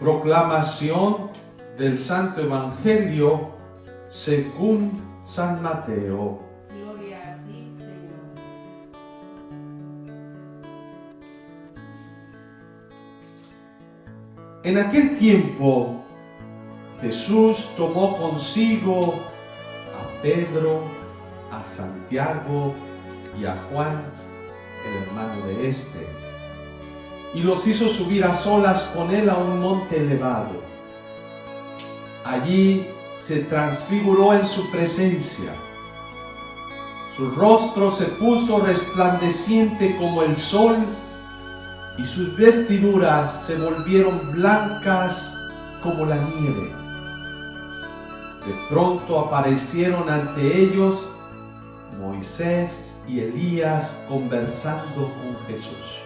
Proclamación del Santo Evangelio según San Mateo. Gloria a ti, Señor. En aquel tiempo, Jesús tomó consigo a Pedro, a Santiago y a Juan, el hermano de este, y los hizo subir a solas con él a un monte elevado. Allí se transfiguró en su presencia. Su rostro se puso resplandeciente como el sol, y sus vestiduras se volvieron blancas como la nieve. De pronto aparecieron ante ellos Moisés y Elías conversando con Jesús.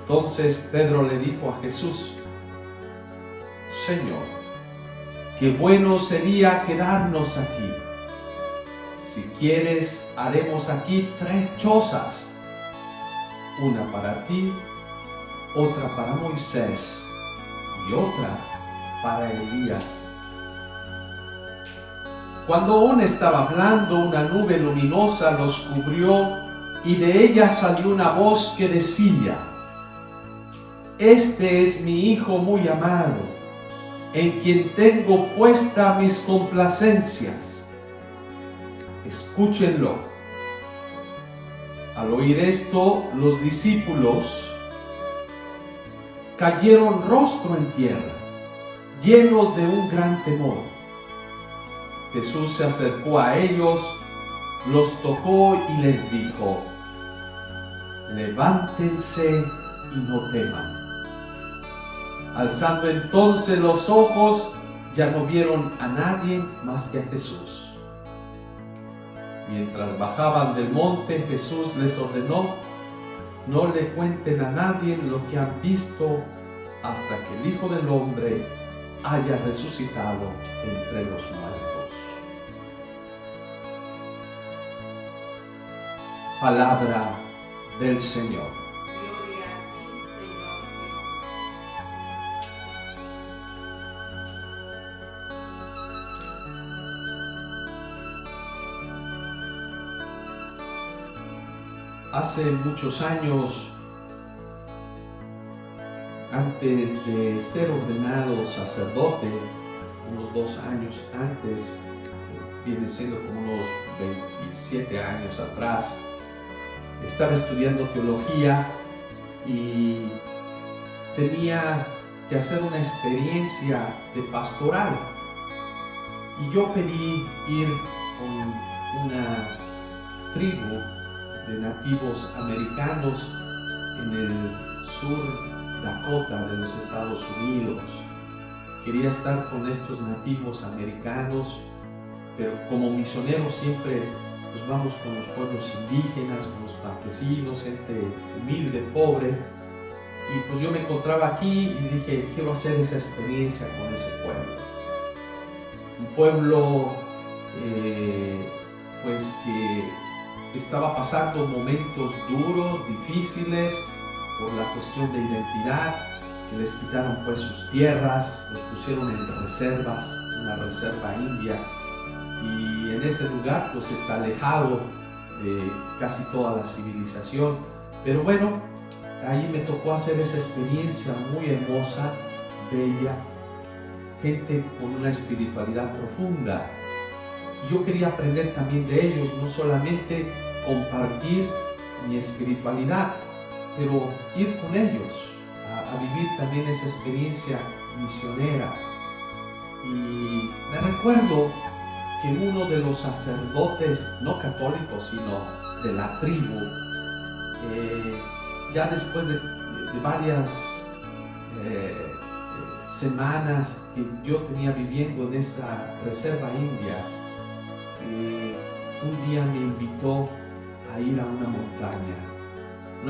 Entonces Pedro le dijo a Jesús: Señor, qué bueno sería quedarnos aquí. Si quieres, haremos aquí 3 chozas, una para ti, otra para Moisés y otra para Elías. Cuando aún estaba hablando, una nube luminosa los cubrió y de ella salió una voz que decía: Este es mi Hijo muy amado, en quien tengo puesta mis complacencias. Escúchenlo. Al oír esto, los discípulos cayeron rostro en tierra, llenos de un gran temor. Jesús se acercó a ellos, los tocó y les dijo: Levántense y no teman. Alzando entonces los ojos, ya no vieron a nadie más que a Jesús. Mientras bajaban del monte, Jesús les ordenó: no le cuenten a nadie lo que han visto hasta que el Hijo del Hombre haya resucitado entre los muertos. Palabra del Señor. Gloria a ti, Señor Hace muchos años, antes de ser ordenado sacerdote, unos 2 años antes, viene siendo como unos 27 años atrás, estaba estudiando teología y tenía que hacer una experiencia de pastoral. Y yo pedí ir con una tribu de nativos americanos en el sur Dakota de los Estados Unidos. Quería estar con estos nativos americanos, pero como misioneros siempre pues vamos con los pueblos indígenas, con los campesinos, gente humilde, pobre. Y pues yo me encontraba aquí y dije: quiero hacer esa experiencia con ese pueblo. Un pueblo pues que estaba pasando momentos duros, difíciles, por la cuestión de identidad, que les quitaron pues sus tierras, los pusieron en reservas, una reserva india, y en ese lugar pues está alejado de casi toda la civilización. Pero bueno, ahí me tocó hacer esa experiencia muy hermosa, bella, gente con una espiritualidad profunda. Y yo quería aprender también de ellos, no solamente compartir mi espiritualidad, pero ir con ellos a vivir también esa experiencia misionera. Y me recuerdo que uno de los sacerdotes, no católicos, sino de la tribu, ya después de varias semanas que yo tenía viviendo en esa reserva india, un día me invitó a ir a una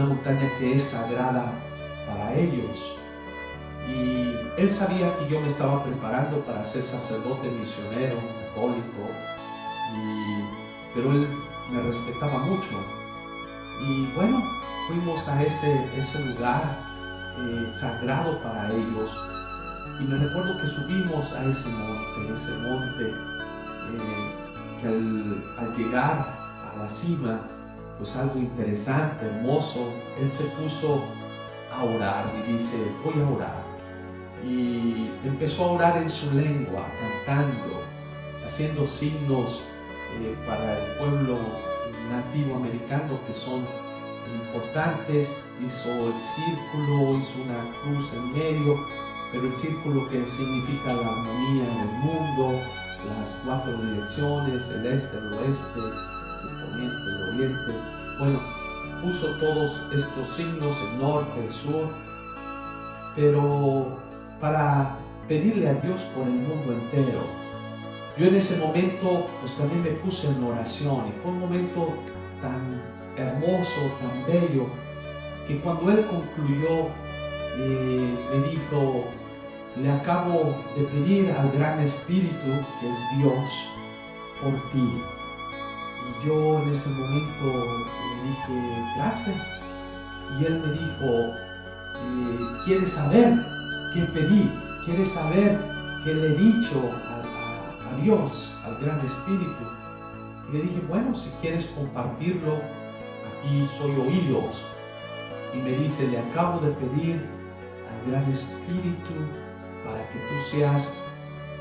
montaña que es sagrada para ellos. Y él sabía que yo me estaba preparando para ser sacerdote misionero, católico, pero él me respetaba mucho. Y bueno, fuimos a ese lugar sagrado para ellos. Y me recuerdo que subimos a ese monte, que al llegar a la cima, pues algo interesante, hermoso, él se puso a orar y dice, voy a orar. Y empezó a orar en su lengua, cantando, haciendo signos para el pueblo nativo americano que son importantes. Hizo el círculo, hizo una cruz en medio, pero el círculo que significa la armonía en el mundo, las 4 direcciones, el este, el oeste, el poniente, el oriente. Bueno, puso todos estos signos, el norte, el sur, pero para pedirle a Dios por el mundo entero. Yo en ese momento pues también me puse en oración y fue un momento tan hermoso, tan bello, que cuando él concluyó me dijo, le acabo de pedir al Gran Espíritu, que es Dios, por ti. Y yo en ese momento le dije, gracias. Y él me dijo, ¿quieres saber qué pedí? ¿Quieres saber qué le he dicho a Dios, al Gran Espíritu? Y le dije, bueno, si quieres compartirlo, aquí soy oídos. Y me dice, le acabo de pedir al Gran Espíritu para que tú seas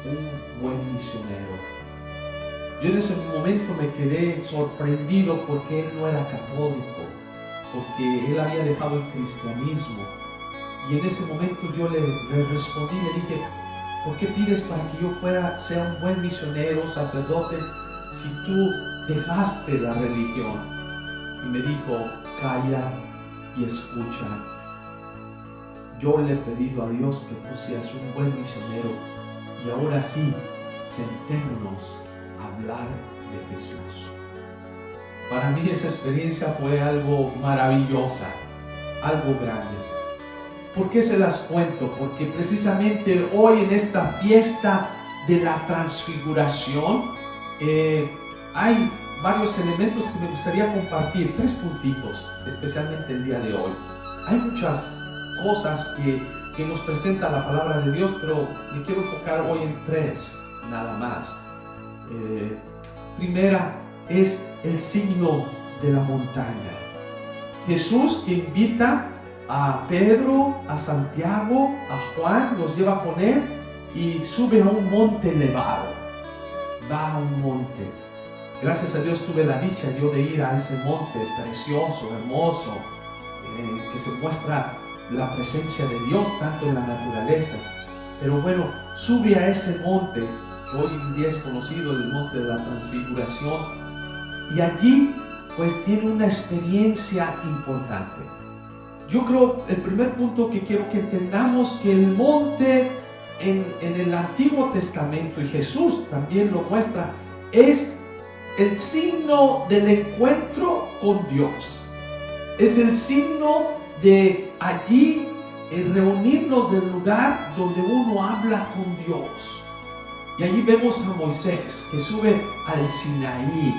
un buen misionero. Yo en ese momento me quedé sorprendido porque él no era católico, porque él había dejado el cristianismo. Y en ese momento yo le respondí, le dije, ¿por qué pides para que yo sea un buen misionero, sacerdote, si tú dejaste la religión? Y me dijo, calla y escucha. Yo le he pedido a Dios que tú seas un buen misionero y ahora sí, sentémonos a hablar de Jesús. Para mí esa experiencia fue algo maravillosa, algo grande. ¿Por qué se las cuento? Porque precisamente hoy en esta fiesta de la transfiguración hay varios elementos que me gustaría compartir, 3 puntitos, especialmente el día de hoy. Hay muchas cosas que nos presenta la palabra de Dios, pero me quiero enfocar hoy en 3, nada más. Primera es el signo de la montaña. Jesús que invita a Pedro, a Santiago, a Juan, los lleva con él y sube a un monte elevado. Va a un monte. Gracias a Dios tuve la dicha yo de ir a ese monte precioso, hermoso, que se muestra la presencia de Dios tanto en la naturaleza. Pero bueno, sube a ese monte que hoy en día es conocido, el monte de la transfiguración, y allí pues tiene una experiencia importante. Yo creo, el primer punto que quiero que entendamos, que el monte en el Antiguo Testamento, y Jesús también lo muestra, es el signo del encuentro con Dios. Es el signo de allí reunirnos del lugar donde uno habla con Dios. Y allí vemos a Moisés que sube al Sinaí.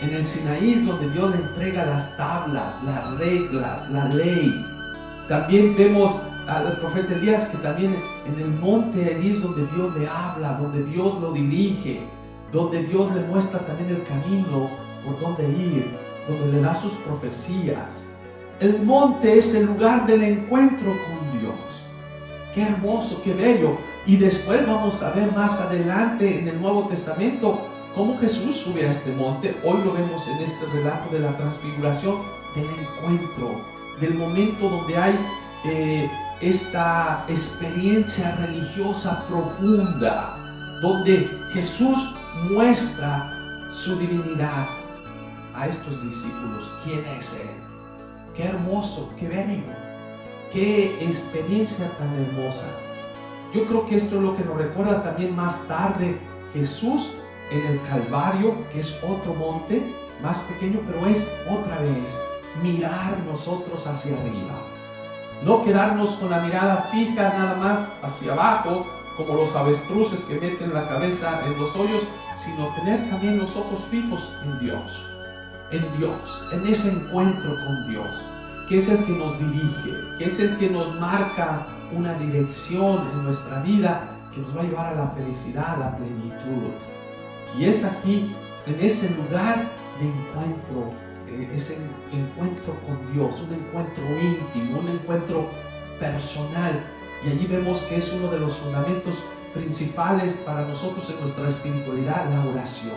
En el Sinaí es donde Dios le entrega las tablas, las reglas, la ley. También vemos al profeta Elías que también en el monte allí es donde Dios le habla, donde Dios lo dirige, donde Dios le muestra también el camino por donde ir, donde le da sus profecías. El monte es el lugar del encuentro con Dios. Qué hermoso, qué bello. Y después vamos a ver más adelante en el Nuevo Testamento cómo Jesús sube a este monte. Hoy lo vemos en este relato de la transfiguración, del encuentro, del momento donde hay esta experiencia religiosa profunda, donde Jesús muestra su divinidad a estos discípulos. ¿Quién es Él? Qué hermoso, qué bello, qué experiencia tan hermosa. Yo creo que esto es lo que nos recuerda también más tarde Jesús en el Calvario, que es otro monte más pequeño, pero es otra vez mirar nosotros hacia arriba. No quedarnos con la mirada fija nada más hacia abajo, como los avestruces que meten la cabeza en los hoyos, sino tener también los ojos fijos en Dios, en ese encuentro con Dios. que es el que nos dirige, que es el que nos marca una dirección en nuestra vida que nos va a llevar a la felicidad, a la plenitud. Y es aquí, en ese lugar de encuentro, ese encuentro con Dios, un encuentro íntimo, un encuentro personal. Y allí vemos que es uno de los fundamentos principales para nosotros en nuestra espiritualidad, la oración,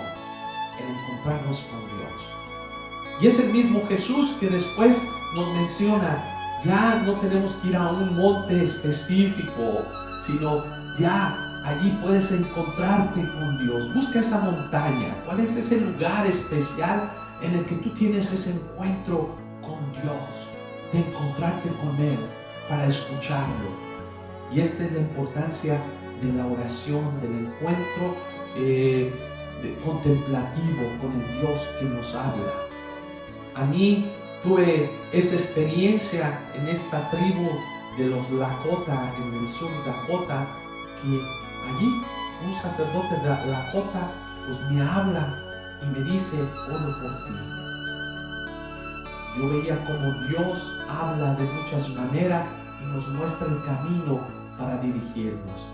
el encontrarnos con Dios. Y es el mismo Jesús que después nos menciona, ya no tenemos que ir a un monte específico, sino ya allí puedes encontrarte con Dios. Busca esa montaña. ¿Cuál es ese lugar especial en el que tú tienes ese encuentro con Dios? De encontrarte con Él para escucharlo. Y esta es la importancia de la oración, del encuentro contemplativo con el Dios que nos habla. A mí tuve esa experiencia en esta tribu de los Lakota, en el sur Dakota, que allí un sacerdote de Lakota pues me habla y me dice, oro por ti. Yo veía como Dios habla de muchas maneras y nos muestra el camino para dirigirnos.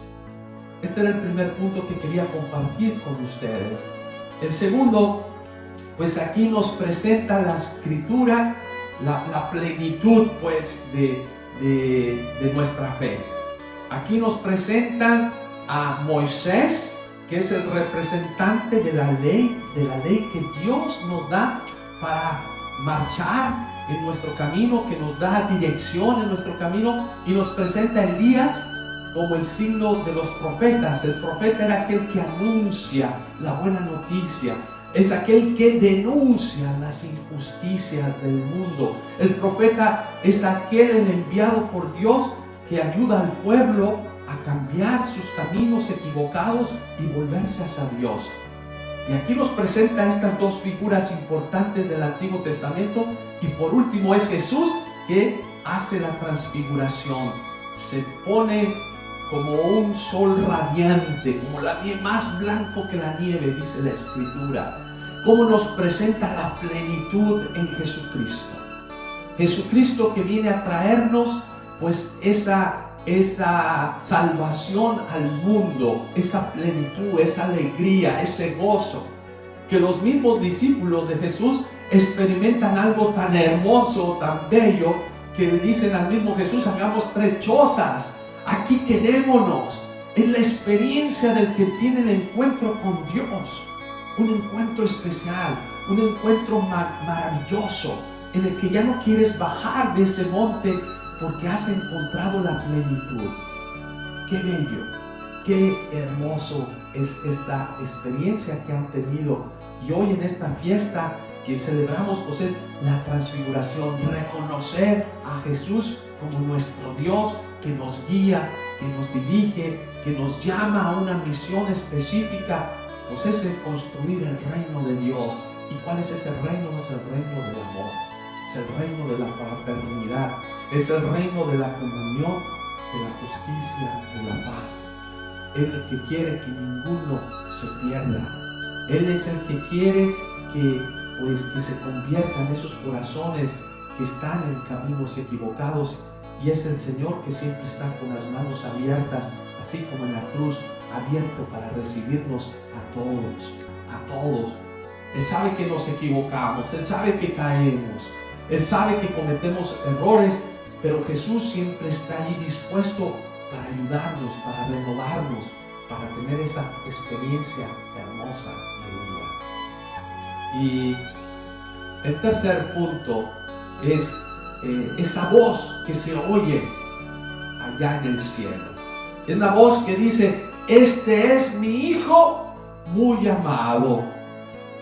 Este era el primer punto que quería compartir con ustedes. El segundo, pues aquí nos presenta la Escritura, la plenitud pues de nuestra fe. Aquí nos presentan a Moisés, que es el representante de la ley que Dios nos da para marchar en nuestro camino, que nos da dirección en nuestro camino, y nos presenta a Elías como el signo de los profetas. El profeta era aquel que anuncia la buena noticia, es aquel que denuncia las injusticias del mundo. El profeta es aquel enviado por Dios que ayuda al pueblo a cambiar sus caminos equivocados y volverse hacia Dios. Y aquí nos presenta estas dos figuras importantes del Antiguo Testamento. Y por último es Jesús, que hace la transfiguración. Se pone como un sol radiante, como la nieve, más blanco que la nieve, dice la Escritura. Cómo nos presenta la plenitud en Jesucristo. Jesucristo que viene a traernos pues esa salvación al mundo, esa plenitud, esa alegría, ese gozo, que los mismos discípulos de Jesús experimentan algo tan hermoso, tan bello, que le dicen al mismo Jesús, hagamos 3 chozas, aquí quedémonos. Es la experiencia del que tiene el encuentro con Dios, un encuentro especial, un encuentro maravilloso, en el que ya no quieres bajar de ese monte porque has encontrado la plenitud. Qué bello, qué hermoso es esta experiencia que han tenido. Y hoy en esta fiesta que celebramos, pues, es la transfiguración, reconocer a Jesús como nuestro Dios que nos guía, que nos dirige, que nos llama a una misión específica, pues es el construir el reino de Dios. ¿Y cuál es ese reino? Es el reino del amor, es el reino de la fraternidad, es el reino de la comunión, de la justicia, de la paz. Él es el que quiere que ninguno se pierda. Él es el que quiere que se conviertan esos corazones que están en caminos equivocados. Y es el Señor que siempre está con las manos abiertas, así como en la cruz, abierto para recibirnos a todos. Él sabe que nos equivocamos, Él sabe que caemos, Él sabe que cometemos errores, pero Jesús siempre está allí dispuesto para ayudarnos, para renovarnos, para tener esa experiencia hermosa de vida. Y el tercer punto es esa voz que se oye allá en el cielo. Es una voz que dice, este es mi Hijo muy amado.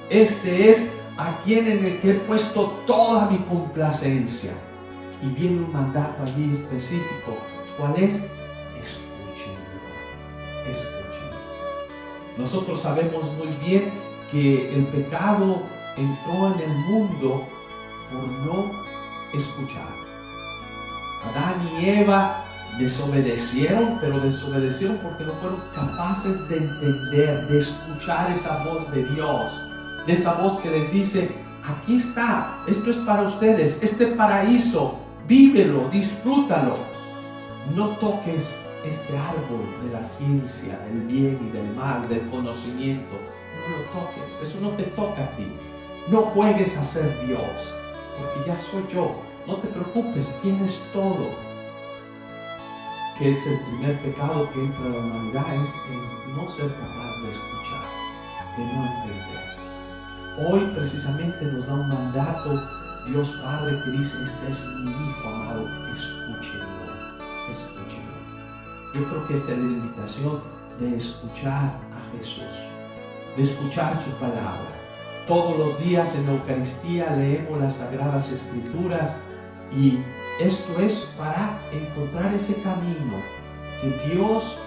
Este es a quien en el que he puesto toda mi complacencia. Y viene un mandato allí específico. ¿Cuál es? Escúchenlo. Escúchenlo. Nosotros sabemos muy bien que el pecado entró en el mundo por no escuchar. Adán y Eva desobedecieron, pero desobedecieron porque no fueron capaces de entender, de escuchar esa voz de Dios, de esa voz que les dice, aquí está, esto es para ustedes, este paraíso vívelo, disfrútalo. No toques este árbol de la ciencia, del bien y del mal, del conocimiento. No lo toques, eso no te toca a ti. No juegues a ser Dios, porque ya soy yo. No te preocupes, tienes todo. Que es el primer pecado que entra a la humanidad, es el no ser capaz de escuchar, de no entender. Hoy precisamente nos da un mandato Dios Padre que dice: este es mi Hijo amado, escúchenlo, escúchenlo. Yo creo que esta es la invitación de escuchar a Jesús, de escuchar su palabra. Todos los días en la Eucaristía leemos las Sagradas Escrituras y esto es para encontrar ese camino que Dios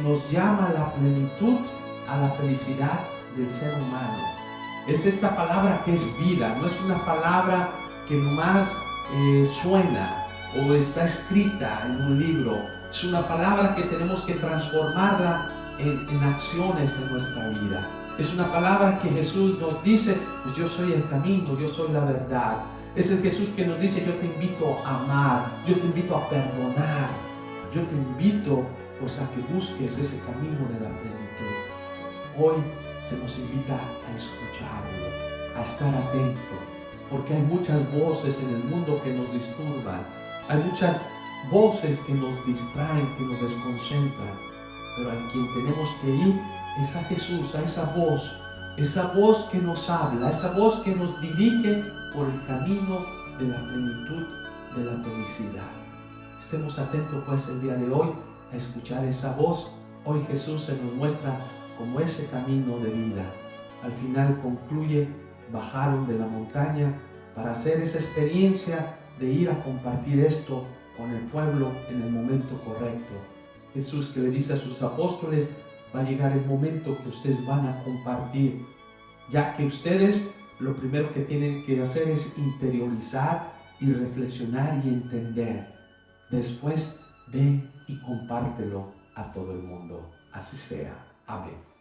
nos llama a la plenitud, a la felicidad del ser humano. Es esta palabra que es vida, no es una palabra que nomás suena o está escrita en un libro. Es una palabra que tenemos que transformarla en acciones en nuestra vida. Es una palabra que Jesús nos dice: pues yo soy el camino, yo soy la verdad. Es el Jesús que nos dice: yo te invito a amar, yo te invito a perdonar, yo te invito pues a que busques ese camino de la plenitud. Hoy se nos invita a escucharlo, a estar atento, porque hay muchas voces en el mundo que nos disturban, hay muchas voces que nos distraen, que nos desconcentran, pero a quien tenemos que ir es a Jesús, a esa voz que nos habla, esa voz que nos dirige por el camino de la plenitud, de la felicidad. Estemos atentos pues el día de hoy a escuchar esa voz. Hoy Jesús se nos muestra como ese camino de vida. Al final concluye: bajaron de la montaña para hacer esa experiencia de ir a compartir esto con el pueblo en el momento correcto. Jesús que le dice a sus apóstoles: va a llegar el momento que ustedes van a compartir, ya que ustedes lo primero que tienen que hacer es interiorizar y reflexionar y entender. Después ve y compártelo a todo el mundo. Así sea. Amén.